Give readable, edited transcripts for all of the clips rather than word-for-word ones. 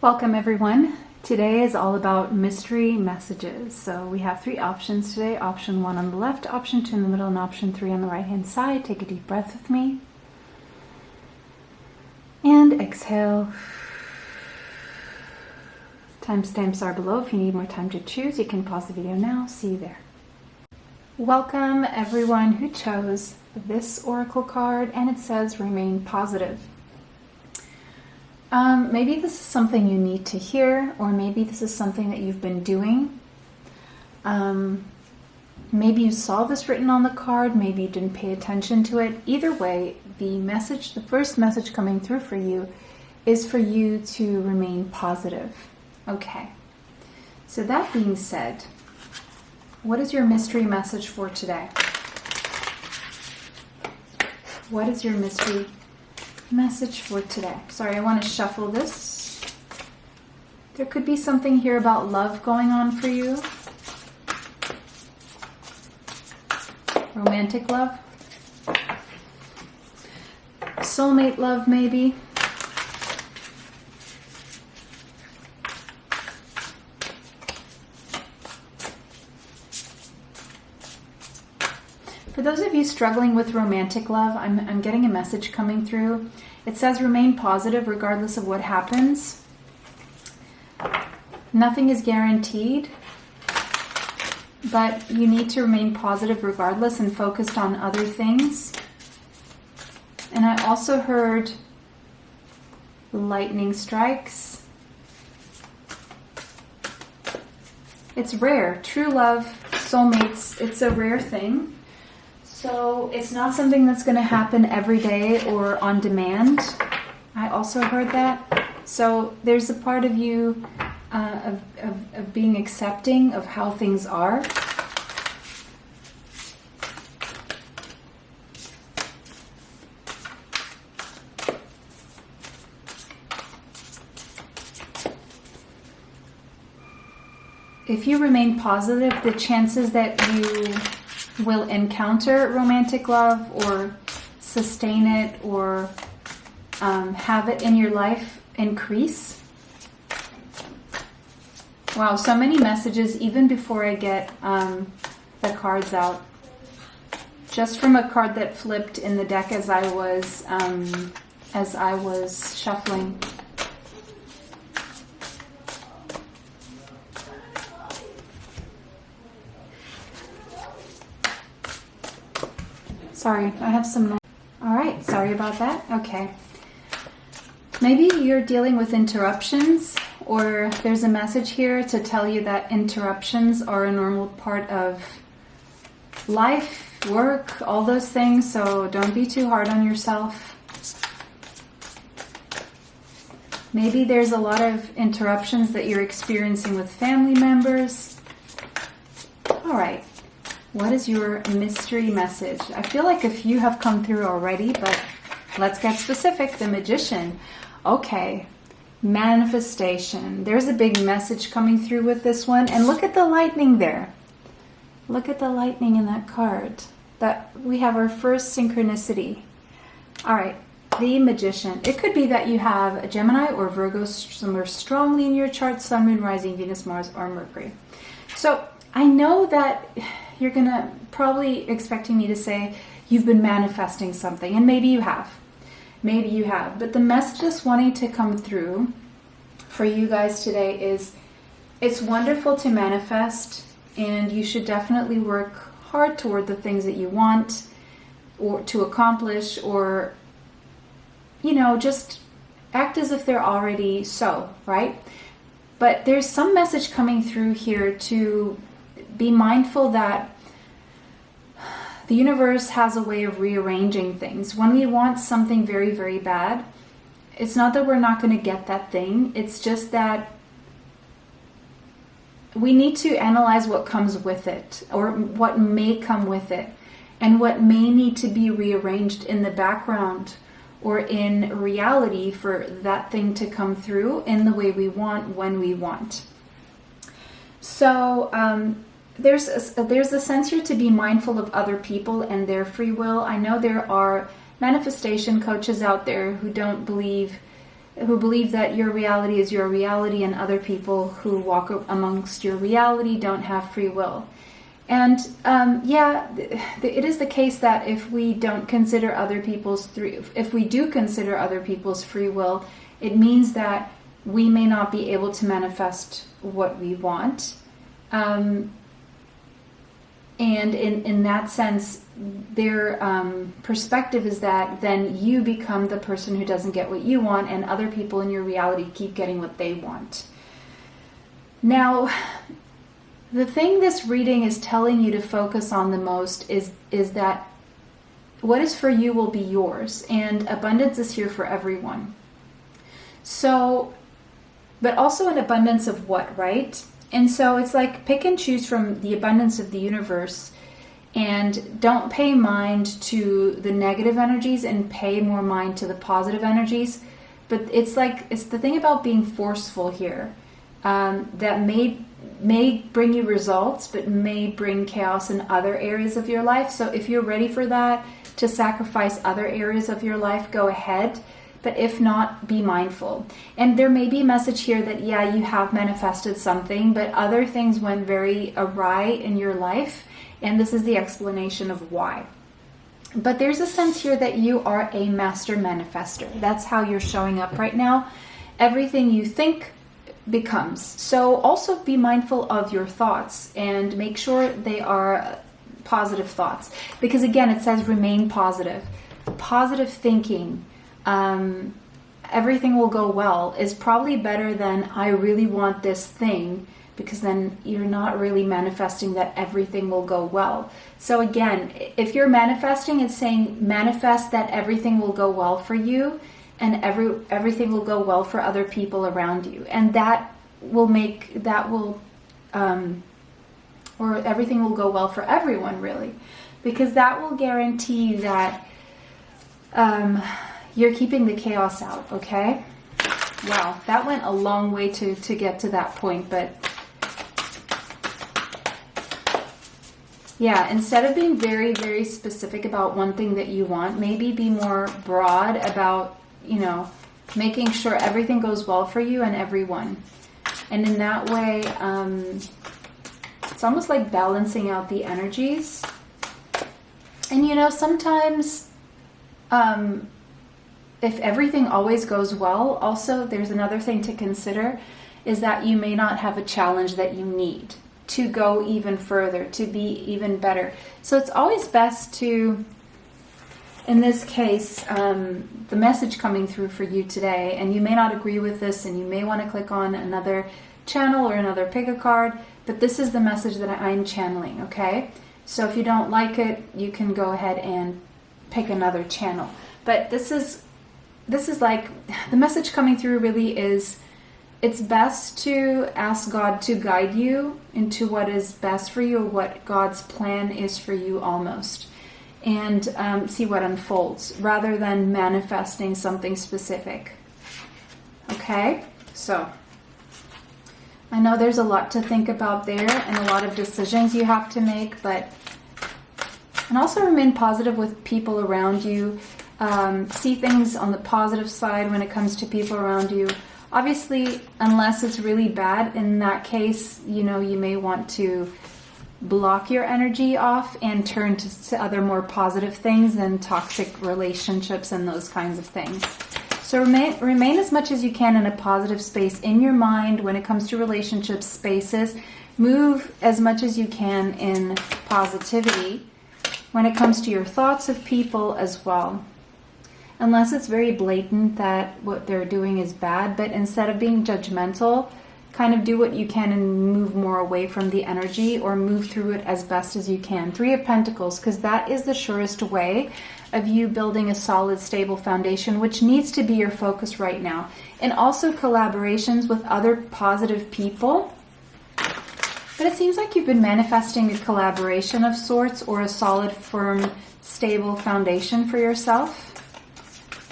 Welcome everyone. Today is all about mystery messages. So we have three options today. Option 1 on the left, option 2 in the middle, and option 3 on the right hand side. Take a deep breath with me. And exhale. Timestamps are below. If you need more time to choose, you can pause the video now. See you there. Welcome everyone who chose this oracle card, and it says remain positive. Maybe this is something you need to hear, or maybe this is something that you've been doing. Maybe you saw this written on the card, maybe you didn't pay attention to it. Either way, the first message coming through for you is for you to remain positive. Okay, so that being said, what is your mystery message for today? What is your mystery message for today? Sorry, I want to shuffle this. There could be something here about love going on for you. Romantic love. Soulmate love, maybe. For those of you struggling with romantic love, I'm getting a message coming through. It says remain positive regardless of what happens. Nothing is guaranteed, but you need to remain positive regardless and focused on other things. And I also heard lightning strikes. It's rare. True love, soulmates, it's a rare thing. So it's not something that's going to happen every day or on demand. I also heard that. So there's a part of you of being accepting of how things are. If you remain positive, the chances that you will encounter romantic love or sustain it or have it in your life increase. Wow, so many messages even before I get the cards out. Just from a card that flipped in the deck as I was shuffling. Sorry, I have some noise. All right, sorry about that. Okay. Maybe you're dealing with interruptions, or there's a message here to tell you that interruptions are a normal part of life, work, all those things, so don't be too hard on yourself. Maybe there's a lot of interruptions that you're experiencing with family members. All right. What is your mystery message? I feel like a few have come through already, but let's get specific. The Magician. Okay. Manifestation. There's a big message coming through with this one. And look at the lightning there. Look at the lightning in that card. That we have our first synchronicity. All right. The Magician. It could be that you have a Gemini or Virgo somewhere strongly in your chart. Sun, Moon, Rising, Venus, Mars, or Mercury. So I know that you're gonna probably expecting me to say you've been manifesting something, and maybe you have. Maybe you have. But the message that's wanting to come through for you guys today is it's wonderful to manifest, and you should definitely work hard toward the things that you want or to accomplish, or just act as if they're already so, right? But there's some message coming through here to be mindful that the universe has a way of rearranging things. When we want something very, very bad, it's not that we're not going to get that thing. It's just that we need to analyze what comes with it, or what may come with it, and what may need to be rearranged in the background or in reality for that thing to come through in the way we want, when we want. So there's a sense here to be mindful of other people and their free will. I know there are manifestation coaches out there who don't believe who believe that your reality is your reality, and other people who walk amongst your reality don't have free will. And it is the case that if we don't consider if we do consider other people's free will, it means that we may not be able to manifest what we want. And in that sense, their perspective is that then you become the person who doesn't get what you want, and other people in your reality keep getting what they want. Now, the thing this reading is telling you to focus on the most is that what is for you will be yours, and abundance is here for everyone. So, but also an abundance of what, right? And so it's like pick and choose from the abundance of the universe, and don't pay mind to the negative energies and pay more mind to the positive energies. But it's the thing about being forceful here, that may bring you results, but may bring chaos in other areas of your life. So if you're ready for that, to sacrifice other areas of your life, go ahead. But if not, be mindful. And there may be a message here that, yeah, you have manifested something, but other things went very awry in your life. And this is the explanation of why. But there's a sense here that you are a master manifester. That's how you're showing up right now. Everything you think becomes. So also be mindful of your thoughts and make sure they are positive thoughts. Because again, it says remain positive. Positive thinking, everything will go well, is probably better than I really want this thing, because then you're not really manifesting that everything will go well. So again, if you're manifesting, it's saying manifest that everything will go well for you, and everything will go well for other people around you. And or everything will go well for everyone, really, because that will guarantee you that you're keeping the chaos out, okay? Wow, that went a long way to get to that point, but yeah, instead of being very, very specific about one thing that you want, maybe be more broad about, making sure everything goes well for you and everyone. And in that way, it's almost like balancing out the energies. And sometimes, if everything always goes well, also there's another thing to consider, is that you may not have a challenge that you need to go even further, to be even better. So it's always best to, in this case, the message coming through for you today, and you may not agree with this, and you may want to click on another channel or another pick a card, but this is the message that I'm channeling, okay? So if you don't like it, you can go ahead and pick another channel. But this is like, the message coming through really is, it's best to ask God to guide you into what is best for you, or what God's plan is for you almost, and see what unfolds, rather than manifesting something specific. Okay? So, I know there's a lot to think about there, and a lot of decisions you have to make, and also remain positive with people around you. See things on the positive side when it comes to people around you. Obviously, unless it's really bad, in that case, you may want to block your energy off and turn to other more positive things than toxic relationships and those kinds of things. So remain as much as you can in a positive space in your mind when it comes to relationships, spaces. Move as much as you can in positivity when it comes to your thoughts of people as well. Unless it's very blatant that what they're doing is bad, but instead of being judgmental, kind of do what you can and move more away from the energy, or move through it as best as you can. 3 of Pentacles, because that is the surest way of you building a solid, stable foundation, which needs to be your focus right now. And also collaborations with other positive people. But it seems like you've been manifesting a collaboration of sorts, or a solid, firm, stable foundation for yourself.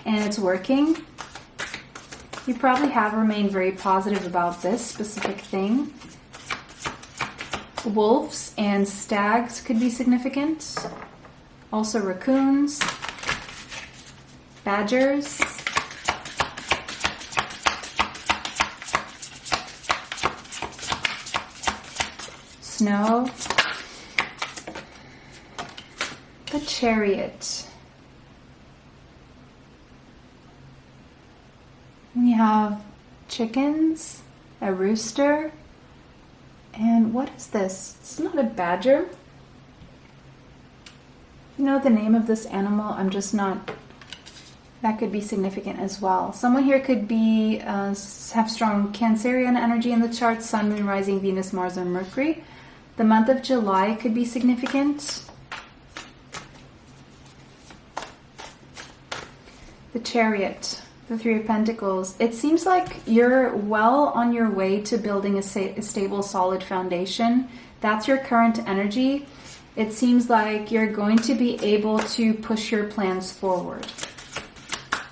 And it's working. You probably have remained very positive about this specific thing. Wolves and stags could be significant. Also raccoons, badgers, snow. The Chariot. We have chickens, a rooster, and what is this? It's not a badger. You know the name of this animal? I'm just not... That could be significant as well. Someone here could be have strong Cancerian energy in the chart, Sun, Moon, Rising, Venus, Mars, or Mercury. The month of July could be significant. The Chariot, the Three of Pentacles. It seems like you're well on your way to building a stable, solid foundation. That's your current energy. It seems like you're going to be able to push your plans forward,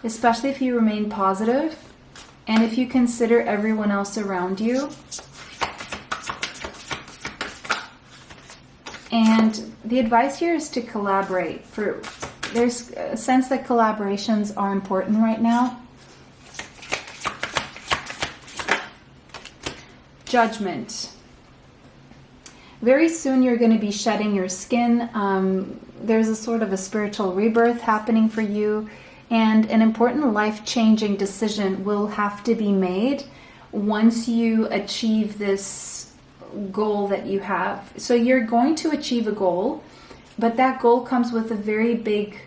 especially if you remain positive and if you consider everyone else around you. And the advice here is to collaborate. There's a sense that collaborations are important right now. Judgment. Very soon you're going to be shedding your skin. There's a sort of a spiritual rebirth happening for you. And an important life-changing decision will have to be made once you achieve this goal that you have. So you're going to achieve a goal, but that goal comes with a very big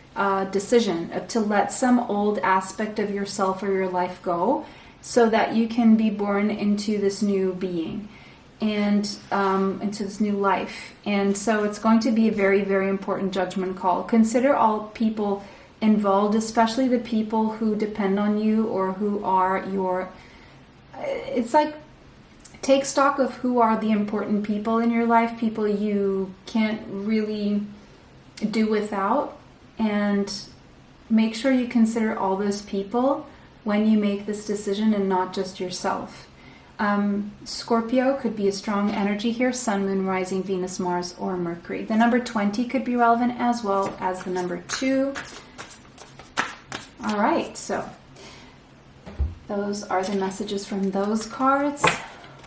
decision to let some old aspect of yourself or your life go so that you can be born into this new being and into this new life. And so it's going to be a very, very important judgment call. Consider all people involved, especially the people who depend on you or who are your... It's like, take stock of who are the important people in your life, people you can't really do without, and make sure you consider all those people when you make this decision and not just yourself. Scorpio could be a strong energy here, Sun, Moon, Rising, Venus, Mars, or Mercury. The number 20 could be relevant as well as the number 2. All right, so those are the messages from those cards.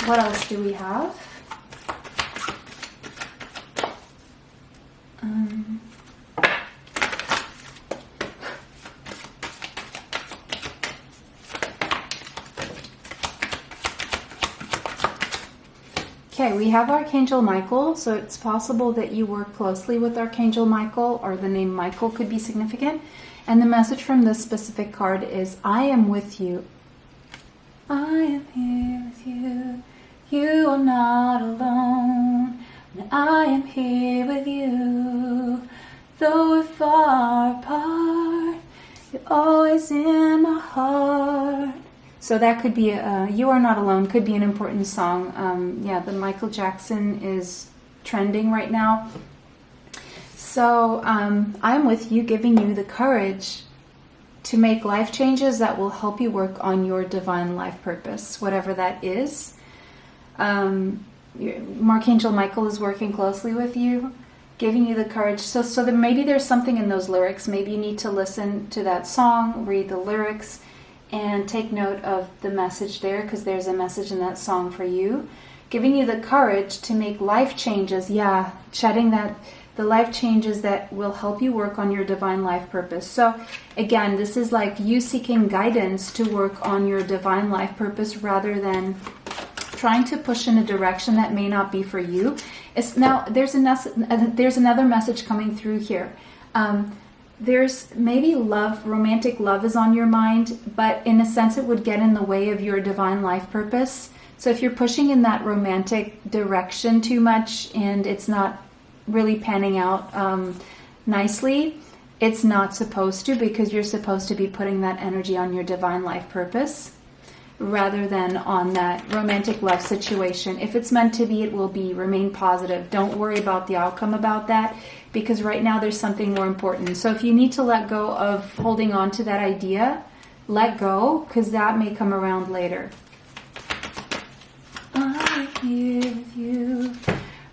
What else do we have? Okay, we have Archangel Michael, so it's possible that you work closely with Archangel Michael, or the name Michael could be significant. And the message from this specific card is, I am with you. I am here with you. You are not alone. And I am here with you. Though we're far apart, you're always in my heart. So that could be, You Are Not Alone could be an important song. Yeah, the Michael Jackson is trending right now. So I'm with you, giving you the courage to make life changes that will help you work on your divine life purpose, whatever that is. Archangel Michael is working closely with you, giving you the courage. So that maybe there's something in those lyrics. Maybe you need to listen to that song, read the lyrics, and take note of the message there, because there's a message in that song for you, giving you the courage to make life changes. Yeah, shedding the life changes that will help you work on your divine life purpose. So again, this is like you seeking guidance to work on your divine life purpose rather than trying to push in a direction that may not be for you. Now, there's another message coming through here. There's maybe romantic love is on your mind, but in a sense it would get in the way of your divine life purpose. So if you're pushing in that romantic direction too much and it's not really panning out nicely, it's not supposed to, because you're supposed to be putting that energy on your divine life purpose rather than on that romantic love situation. If it's meant to be, it will be. Remain positive. Don't worry about the outcome about that, because right now there's something more important. So if you need to let go of holding on to that idea, let go, because that may come around later. I'm here with you.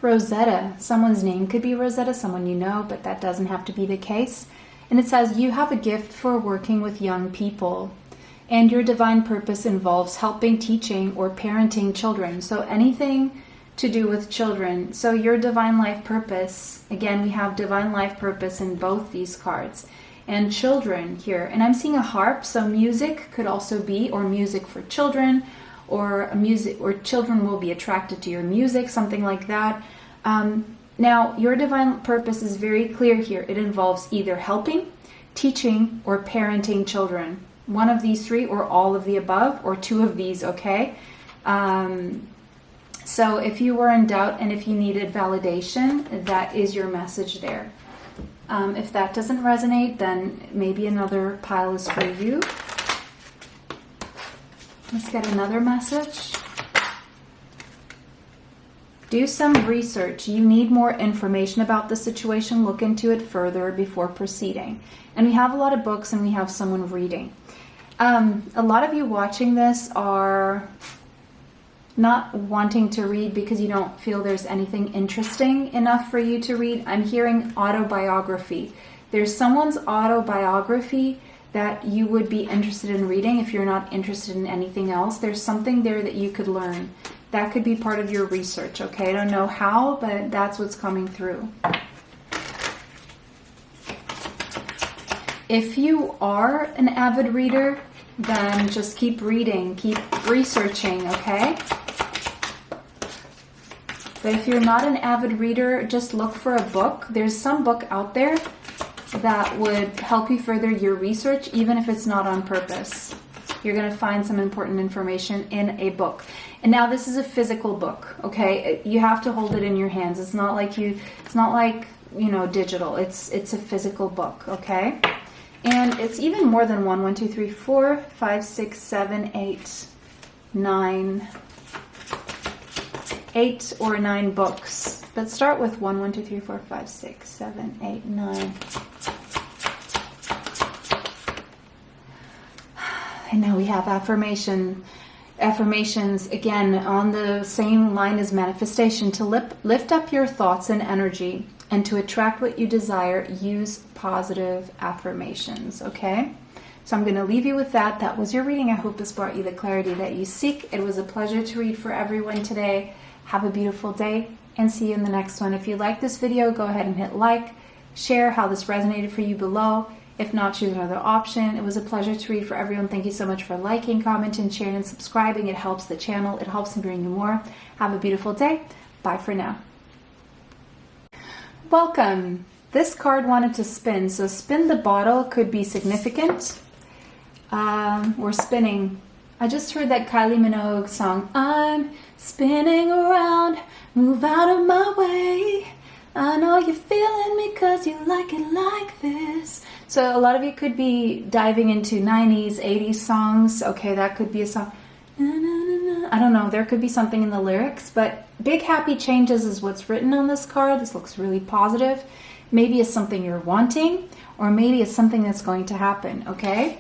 Rosetta. Someone's name could be Rosetta, someone you know, but that doesn't have to be the case. And it says, you have a gift for working with young people, and your divine purpose involves helping, teaching, or parenting children. So anything to do with children. So your divine life purpose, again, we have divine life purpose in both these cards. And children here. And I'm seeing a harp, so music could also be, or music for children, or a music, or children will be attracted to your music, something like that. Now, your divine purpose is very clear here. It involves either helping, teaching, or parenting children. One of these three, or all of the above, or two of these, okay? So if you were in doubt and if you needed validation, that is your message there. If that doesn't resonate, then maybe another pile is for you. Let's get another message. Do some research. You need more information about the situation. Look into it further before proceeding. And we have a lot of books and we have someone reading. A lot of you watching this are not wanting to read because you don't feel there's anything interesting enough for you to read. I'm hearing autobiography. There's someone's autobiography that you would be interested in reading if you're not interested in anything else. There's something there that you could learn. That could be part of your research, okay? I don't know how, but that's what's coming through. If you are an avid reader, then just keep reading, keep researching, okay? But if you're not an avid reader, just look for a book. There's some book out there that would help you further your research, even if it's not on purpose. You're going to find some important information in a book. And now this is a physical book, okay? You have to hold it in your hands. It's not like you know, digital. It's a physical book, okay? And it's even more than one. 1, 2, 3, 4, 5, 6, 7, 8, 9. 8 or 9 books. Let's start with 1, 1, 2, 3, 4, 5, 6, 7, 8, 9. And now we have affirmations, again, on the same line as manifestation. To lift up your thoughts and energy, and to attract what you desire, use positive affirmations, okay? So I'm going to leave you with that. That was your reading. I hope this brought you the clarity that you seek. It was a pleasure to read for everyone today. Have a beautiful day, and see you in the next one. If you like this video, go ahead and hit like, share how this resonated for you below. If not, choose another option. It was a pleasure to read for everyone. Thank you so much for liking, commenting, sharing, and subscribing. It helps the channel. It helps me bring you more. Have a beautiful day. Bye for now. Welcome. This card wanted to spin. So spin the bottle could be significant. We're spinning. I just heard that Kylie Minogue song. I'm spinning around. Move out of my way. I know you're feeling me because you like it like this. So a lot of you could be diving into 90s, 80s songs. Okay, that could be a song. Na, na, na, na. I don't know. There could be something in the lyrics. But big happy changes is what's written on this card. This looks really positive. Maybe it's something you're wanting. Or maybe it's something that's going to happen. Okay?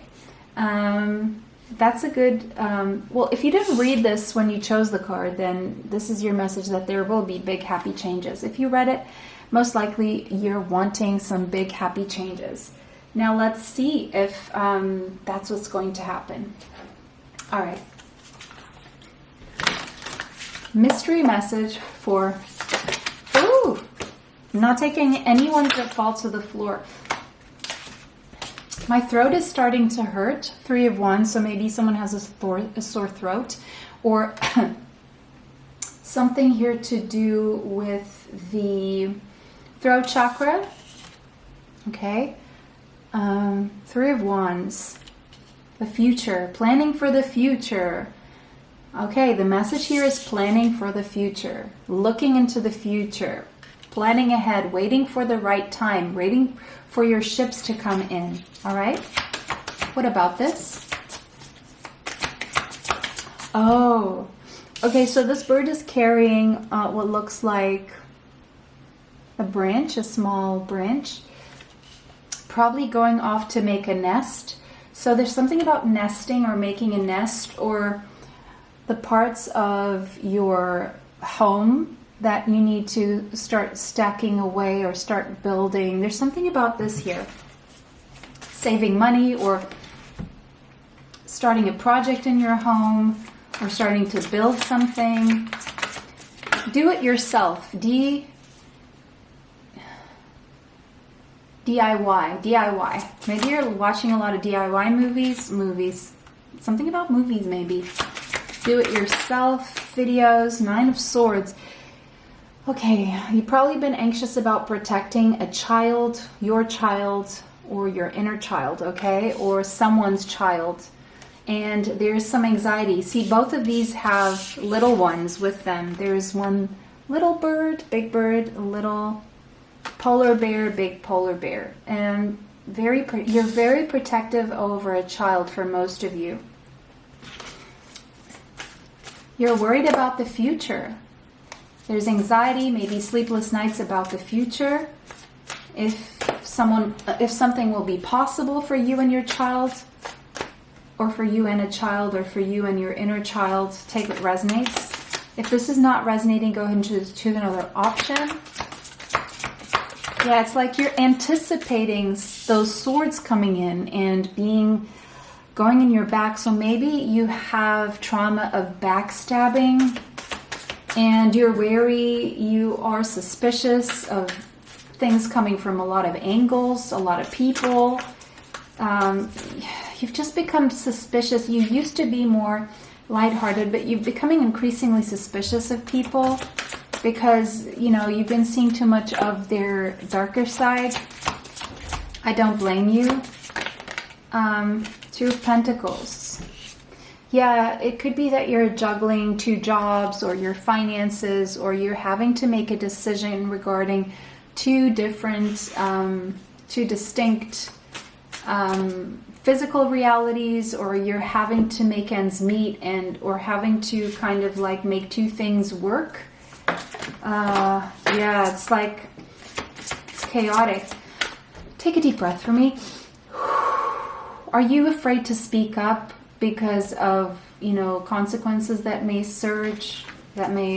That's a good... well, if you didn't read this when you chose the card, then this is your message that there will be big happy changes. If you read it, most likely you're wanting some big happy changes. Now let's see if that's what's going to happen. All right. Mystery message for... Ooh! I'm not taking any ones that fall to the floor. My throat is starting to hurt. 3 of Wands, so maybe someone has a sore throat. Or something here to do with the throat chakra. Okay. 3 of Wands. The future. Planning for the future. Okay, the message here is planning for the future. Looking into the future. Planning ahead. Waiting for the right time. Waiting for your ships to come in. All right? What about this? Oh. Okay, so this bird is carrying what looks like a branch, a small branch. Probably going off to make a nest. So there's something about nesting or making a nest, or the parts of your home that you need to start stacking away or start building. There's something about this here. Saving money, or starting a project in your home, or starting to build something. Do it yourself. DIY. Maybe you're watching a lot of DIY movies. Something about movies, maybe. Do it yourself videos. 9 of Swords. Okay, you've probably been anxious about protecting a child, your child, or your inner child, okay? Or someone's child. And there's some anxiety. See, both of these have little ones with them. There's one little bird, big bird, a little polar bear, big polar bear. And you're very protective over a child for most of you. You're worried about the future. There's anxiety, maybe sleepless nights about the future. If something will be possible for you and your child, or for you and a child, or for you and your inner child, take what resonates. If this is not resonating, go ahead and choose another option. Yeah, it's like you're anticipating those swords coming in and going in your back. So maybe you have trauma of backstabbing and you're wary, you are suspicious of things coming from a lot of angles, a lot of people. You've just become suspicious. You used to be more lighthearted, but you're becoming increasingly suspicious of people because, you've been seeing too much of their darker side. I don't blame you. 2 of Pentacles. Yeah, it could be that you're juggling 2 jobs or your finances, or you're having to make a decision regarding 2 distinct physical realities, or you're having to make ends meet or having to kind of like make 2 things work. Yeah, it's like it's chaotic. Take a deep breath for me. Are you afraid to speak up because of, consequences that may surge, that may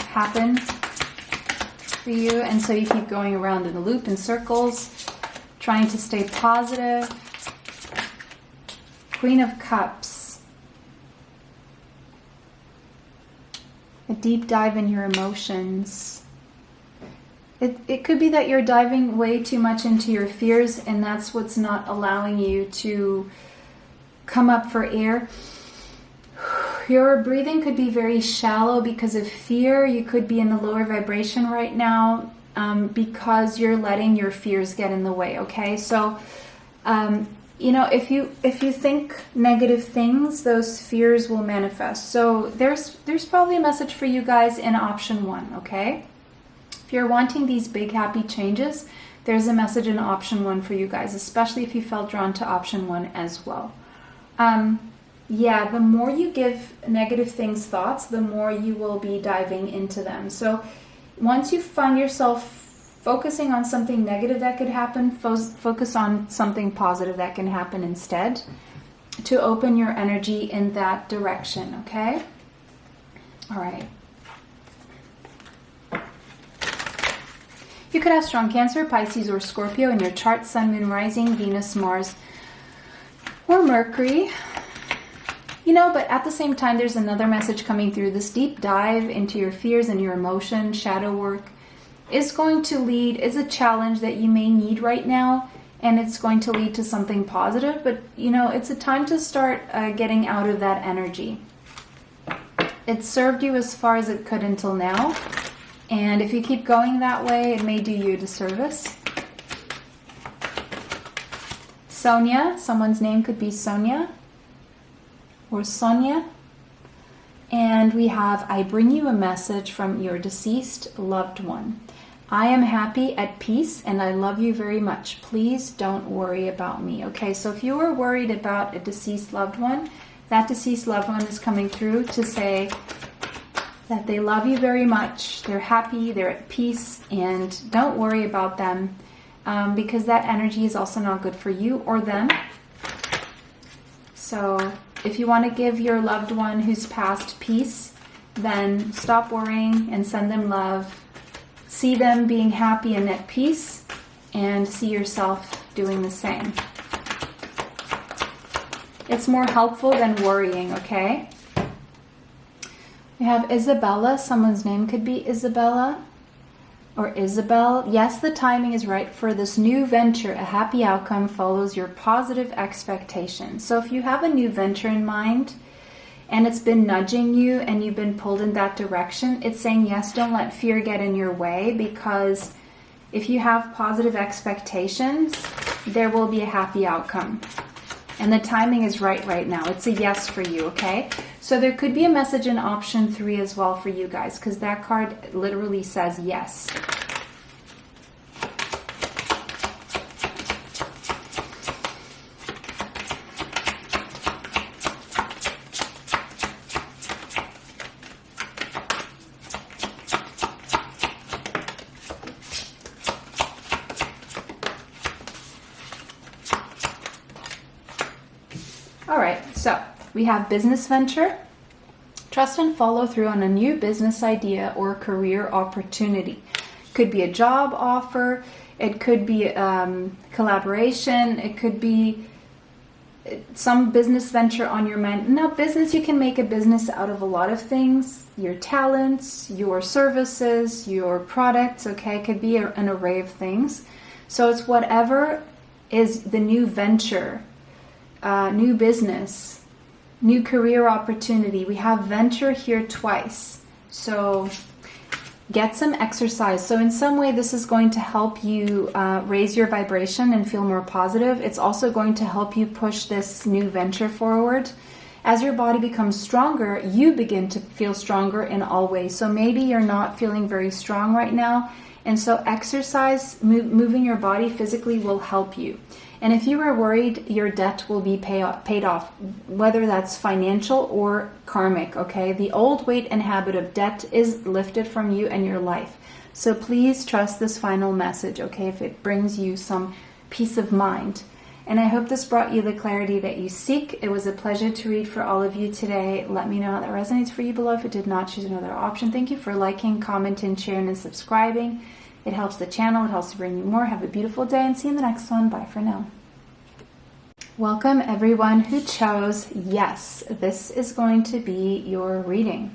happen for you? And so you keep going around in a loop, in circles, trying to stay positive. Queen of Cups. A deep dive in your emotions. It could be that you're diving way too much into your fears, and that's what's not allowing you to come up for air. Your breathing could be very shallow because of fear. You could be in the lower vibration right now because you're letting your fears get in the way, okay? So, if you think negative things, those fears will manifest. So there's probably a message for you guys in option 1, okay? If you're wanting these big happy changes, there's a message in option 1 for you guys, especially if you felt drawn to option 1 as well. Yeah, the more you give negative things thoughts, the more you will be diving into them. So once you find yourself focusing on something negative that could happen, focus on something positive that can happen instead, to open your energy in that direction, okay? All right. You could have strong Cancer, Pisces, or Scorpio in your chart, Sun, Moon, Rising, Venus, Mars, or Mercury. But at the same time, there's another message coming through. This deep dive into your fears and your emotions, shadow work, is a challenge that you may need right now, and it's going to lead to something positive. But, it's a time to start getting out of that energy. It served you as far as it could until now. And if you keep going that way, it may do you a disservice. Sonia, someone's name could be Sonia or Sonia. And we have, I bring you a message from your deceased loved one. I am happy, at peace, and I love you very much. Please don't worry about me. Okay, so if you were worried about a deceased loved one, that deceased loved one is coming through to say that they love you very much. They're happy, they're at peace, and don't worry about them because that energy is also not good for you or them. So if you want to give your loved one who's passed peace, then stop worrying and send them love. See them being happy and at peace, and see yourself doing the same. It's more helpful than worrying, okay? We have Isabella. Someone's name could be Isabella or Isabel. Yes, the timing is right for this new venture. A happy outcome follows your positive expectations. So if you have a new venture in mind and it's been nudging you and you've been pulled in that direction, it's saying, yes, don't let fear get in your way, because if you have positive expectations, there will be a happy outcome. And the timing is right now. It's a yes for you, okay? So there could be a message in option 3 as well for you guys, because that card literally says yes. All right, so we have business venture. Trust and follow through on a new business idea or career opportunity. Could be a job offer. It could be collaboration. It could be some business venture on your mind. Now, business, you can make a business out of a lot of things. Your talents, your services, your products, okay? It could be an array of things. So it's whatever is the new venture. New business, new career opportunity. We have venture here twice. So get some exercise. So in some way, this is going to help you raise your vibration and feel more positive. It's also going to help you push this new venture forward. As your body becomes stronger, you begin to feel stronger in all ways. So maybe you're not feeling very strong right now. And so exercise, moving your body physically will help you. And if you are worried, your debt will be paid off, whether that's financial or karmic, okay? The old weight and habit of debt is lifted from you and your life. So please trust this final message, okay, if it brings you some peace of mind. And I hope this brought you the clarity that you seek. It was a pleasure to read for all of you today. Let me know how that resonates for you below. If it did not, choose another option. Thank you for liking, commenting, sharing, and subscribing. It helps the channel. It helps to bring you more. Have a beautiful day and see you in the next one. Bye for now. Welcome everyone who chose yes. This is going to be your reading.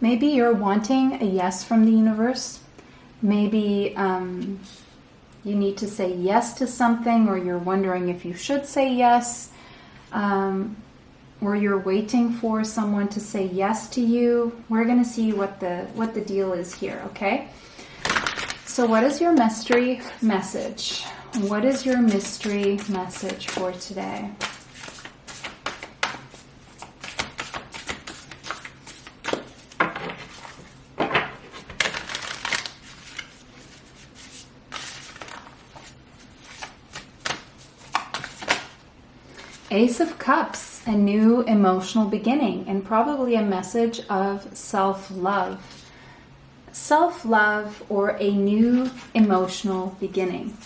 Maybe you're wanting a yes from the universe. Maybe you need to say yes to something, or you're wondering if you should say yes, or you're waiting for someone to say yes to you. We're going to see what the deal is here, okay? So what is your mystery message? What is your mystery message for today? Ace of Cups, a new emotional beginning, and probably a message of self-love. Self-love or a new emotional beginning.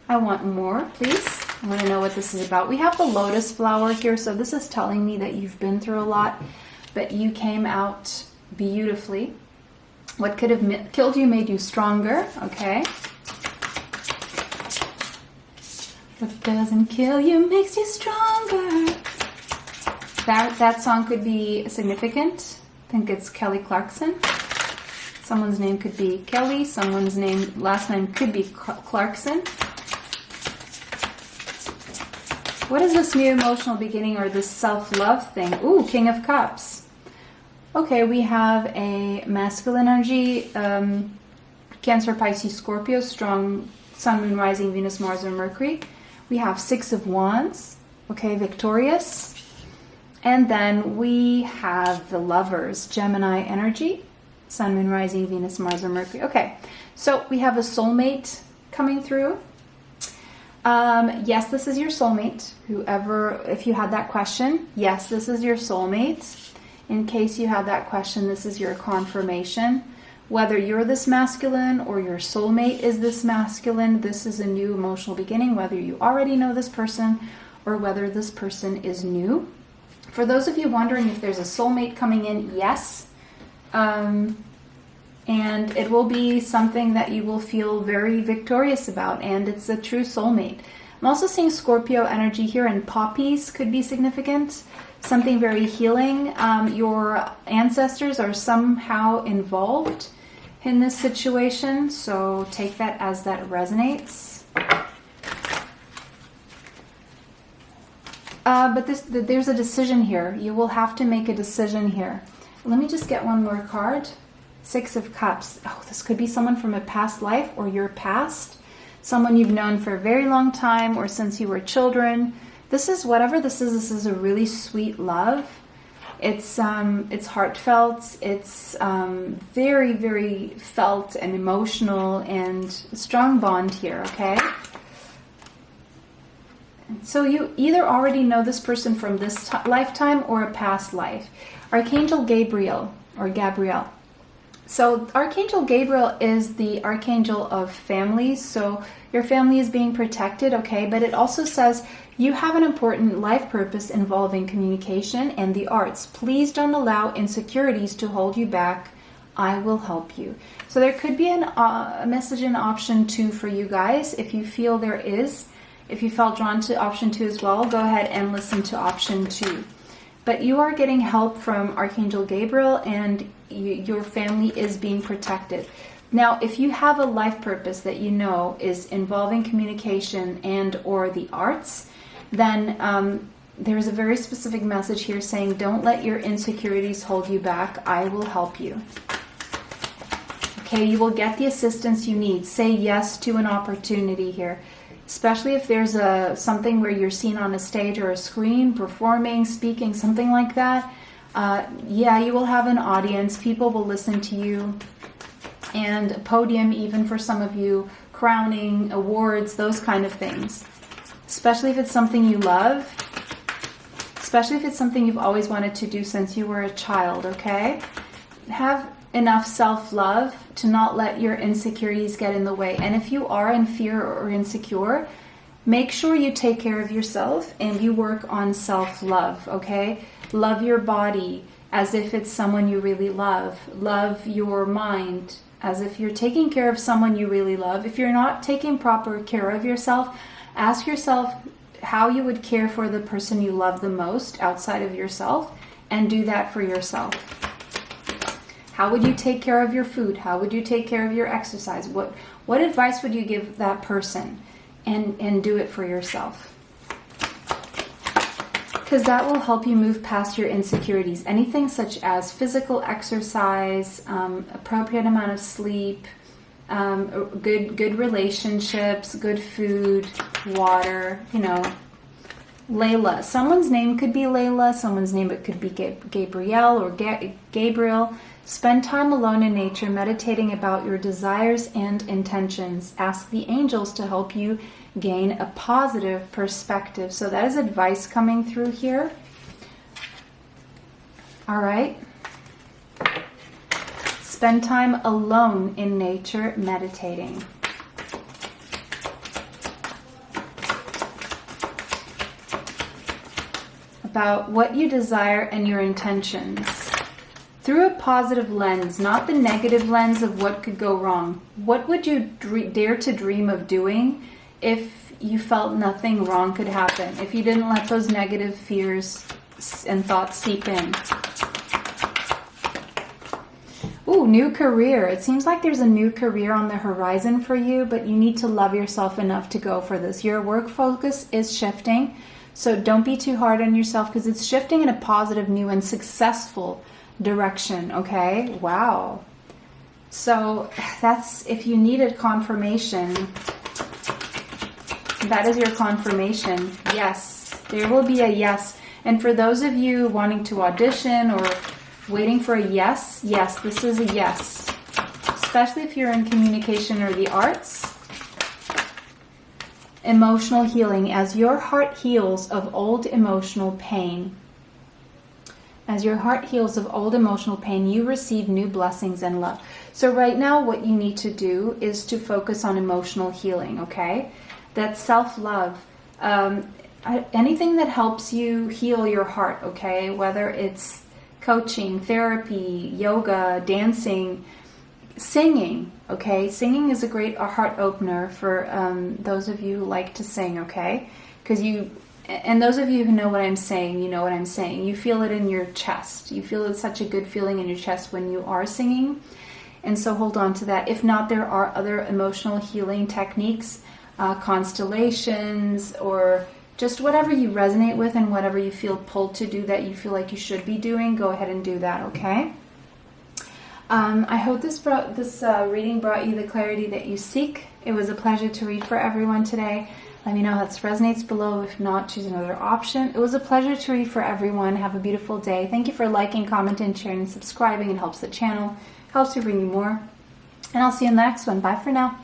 I want more, please. I want to know what this is about. We have the lotus flower here, so this is telling me that you've been through a lot, but you came out beautifully. What could have killed you made you stronger, okay? What doesn't kill you makes you stronger. That song could be significant. I think it's Kelly Clarkson. Someone's name could be Kelly. Someone's last name could be Clarkson. What is this new emotional beginning or this self-love thing? Ooh, King of Cups. Okay, we have a masculine energy, Cancer, Pisces, Scorpio, strong Sun, Moon, Rising, Venus, Mars, and Mercury. We have Six of Wands, okay, victorious. And then we have the Lovers, Gemini energy, Sun, Moon, Rising, Venus, Mars, or Mercury. Okay, so we have a soulmate coming through. Yes, this is your soulmate. Whoever, if you had that question, yes, this is your soulmate. In case you had that question, this is your confirmation. Whether you're this masculine or your soulmate is this masculine, this is a new emotional beginning, whether you already know this person or whether this person is new. For those of you wondering if there's a soulmate coming in, yes. And it will be something that you will feel very victorious about, and it's a true soulmate. I'm also seeing Scorpio energy here, and poppies could be significant. something very healing. Your ancestors are somehow involved in this situation, so take that as that resonates. But there's a decision here. You will have to make a decision here. Let me just get one more card. Six of Cups. Oh, this could be someone from a past life or your past. Someone you've known for a very long time or since you were children. This is whatever this is a really sweet love. It's heartfelt. It's very, very felt and emotional and a strong bond here, okay? So you either already know this person from this lifetime or a past life. Archangel Gabriel or Gabriel. So Archangel Gabriel is the archangel of families. So your family is being protected, okay? But it also says you have an important life purpose involving communication and the arts. Please don't allow insecurities to hold you back. I will help you. So there could be a message in option 2 for you guys. If you feel there is, if you felt drawn to option 2 as well, go ahead and listen to option 2. But you are getting help from Archangel Gabriel, and your family is being protected. Now, if you have a life purpose that you know is involving communication and or the arts, then there's a very specific message here saying, don't let your insecurities hold you back. I will help you. Okay, you will get the assistance you need. Say yes to an opportunity here. Especially if there's something where you're seen on a stage or a screen, performing, speaking, something like that. Yeah, you will have an audience. People will listen to you. And a podium, even for some of you, crowning, awards, those kind of things. Especially if it's something you love. Especially if it's something you've always wanted to do since you were a child, okay? Have enough self-love to not let your insecurities get in the way. And if you are in fear or insecure, make sure you take care of yourself and you work on self-love, okay? Love your body as if it's someone you really love. Love your mind as if you're taking care of someone you really love. If you're not taking proper care of yourself, ask yourself how you would care for the person you love the most outside of yourself, and do that for yourself. How would you take care of your food? How would you take care of your exercise? What advice would you give that person? And do it for yourself. Because that will help you move past your insecurities. Anything such as physical exercise, appropriate amount of sleep, good relationships, good food, water, you know. Layla. Someone's name could be Layla. Someone's name it could be Gabrielle or Gabriel. Spend time alone in nature, meditating about your desires and intentions. Ask the angels to help you gain a positive perspective. So that is advice coming through here. All right. Spend time alone in nature, meditating. About what you desire and your intentions. Through a positive lens, not the negative lens of what could go wrong. What would you dare to dream of doing if you felt nothing wrong could happen? If you didn't let those negative fears and thoughts seep in. Ooh, new career. It seems like there's a new career on the horizon for you, but you need to love yourself enough to go for this. Your work focus is shifting, so don't be too hard on yourself because it's shifting in a positive, new, and successful direction, okay? Wow. So that's, if you needed confirmation, that is your confirmation. Yes, there will be a yes. And for those of you wanting to audition or waiting for a yes, yes, this is a yes. Especially if you're in communication or the arts. Emotional healing. As your heart heals of old emotional pain, as your heart heals of old emotional pain, you receive new blessings and love. So right now what you need to do is to focus on emotional healing, okay? That's self-love. Anything that helps you heal your heart, okay? Whether it's coaching, therapy, yoga, dancing, singing, okay? Singing is a great heart opener for those of you who like to sing, okay? Because And those of you who know what I'm saying, you know what I'm saying. You feel it in your chest. You feel it's such a good feeling in your chest when you are singing. And so hold on to that. If not, there are other emotional healing techniques, constellations, or just whatever you resonate with and whatever you feel pulled to do that you feel like you should be doing, go ahead and do that, okay? I hope this reading brought you the clarity that you seek. It was a pleasure to read for everyone today. Let me know how this resonates below. If not, choose another option. It was a pleasure to read for everyone. Have a beautiful day. Thank you for liking, commenting, sharing, and subscribing. It helps the channel, helps me bring you more. And I'll see you in the next one. Bye for now.